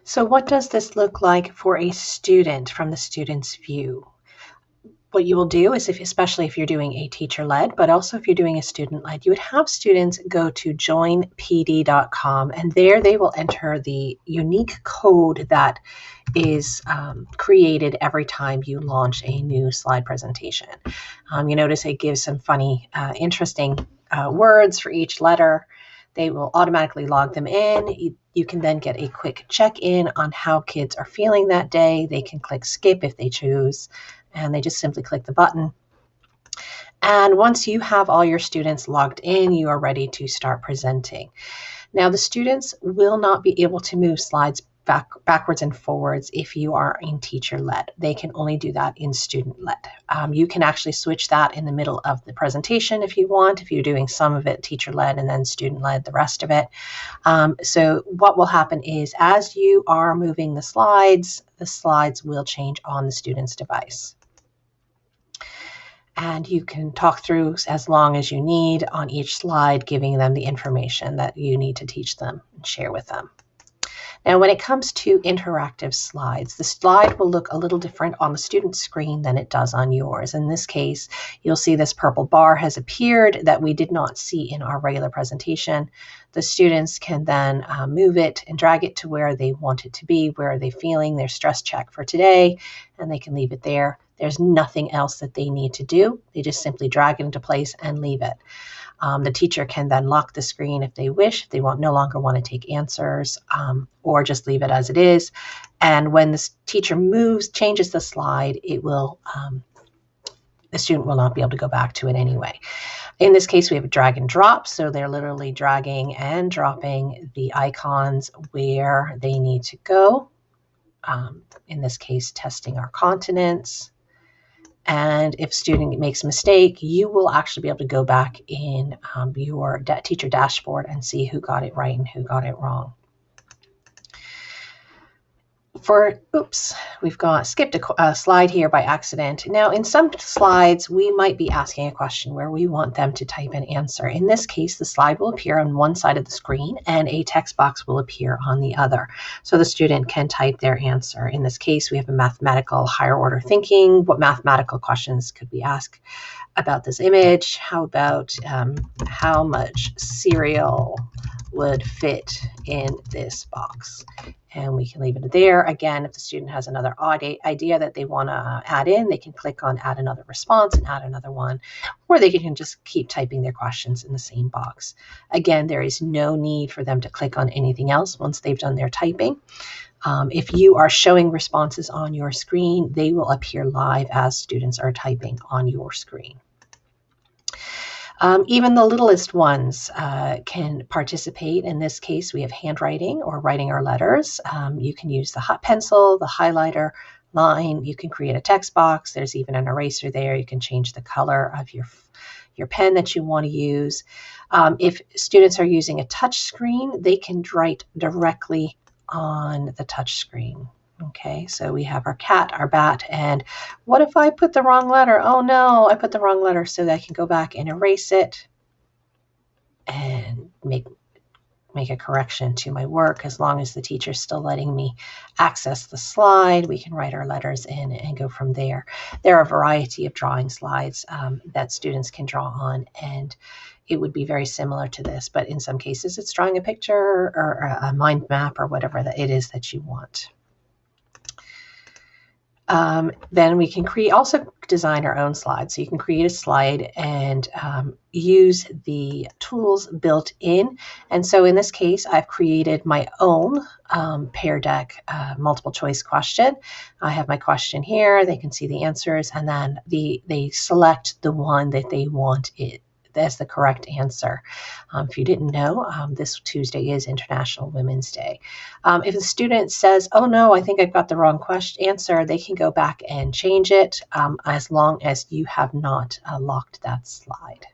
So what does this look like for a student from the student's view? What you will do is, especially if you're doing a teacher-led, but also if you're doing a student-led, you would have students go to joinpd.com, and there they will enter the unique code that is created every time you launch a new slide presentation. You notice it gives some funny, interesting words for each letter. They will automatically log them in. You can then get a quick check-in on how kids are feeling that day. They can click skip if they choose, and they just simply click the button. And once you have all your students logged in, you are ready to start presenting. Now, the students will not be able to move slides backwards and forwards if you are in teacher-led. They can only do that in student-led. You can actually switch that in the middle of the presentation if you want, if you're doing some of it teacher-led and then student-led the rest of it. So what will happen is, as you are moving the slides will change on the student's device. And you can talk through as long as you need on each slide, giving them the information that you need to teach them and share with them. Now, when it comes to interactive slides, the slide will look a little different on the student's screen than it does on yours. In this case, you'll see this purple bar has appeared that we did not see in our regular presentation. The students can then move it and drag it to where they want it to be, where are they feeling their stress check for today, and they can leave it there. There's nothing else that they need to do. They just simply drag it into place and leave it. The teacher can then lock the screen if they wish, if they no longer want to take answers, or just leave it as it is. And when the teacher changes the slide, the student will not be able to go back to it anyway. In this case, we have a drag and drop, so they're literally dragging and dropping the icons where they need to go. In this case, testing our continents. And if a student makes a mistake, you will actually be able to go back in your teacher dashboard and see who got it right and who got it wrong. We've skipped a slide here by accident. Now, in some slides, we might be asking a question where we want them to type an answer. In this case, the slide will appear on one side of the screen and a text box will appear on the other. So the student can type their answer. In this case, we have a mathematical higher order thinking. What mathematical questions could we ask about this image? How about how much cereal would fit in this box? And we can leave it there. Again, if the student has another idea that they want to add in, they can click on add another response and add another one, or they can just keep typing their questions in the same box. Again, there is no need for them to click on anything else once they've done their typing. If you are showing responses on your screen, they will appear live as students are typing on your screen. Even the littlest ones can participate. In this case, we have handwriting or writing our letters. You can use the hot pencil, the highlighter line. You can create a text box. There's even an eraser there. You can change the color of your pen that you want to use. If students are using a touch screen, they can write directly on the touch screen. Okay, so we have our cat, our bat, and what if I put the wrong letter? Oh no, I put the wrong letter, so that I can go back and erase it and make a correction to my work. As long as the teacher's still letting me access the slide, we can write our letters in and go from there. There are a variety of drawing slides that students can draw on, and it would be very similar to this, but in some cases it's drawing a picture or a mind map or whatever it is that you want. Then we can also design our own slides. So you can create a slide and use the tools built in. And so in this case, I've created my own Pear Deck multiple choice question. I have my question here. They can see the answers, and then they select the one that they want as the correct answer. If you didn't know, this Tuesday is International Women's Day. If the student says, oh no, I think I've got the wrong answer, they can go back and change it as long as you have not locked that slide.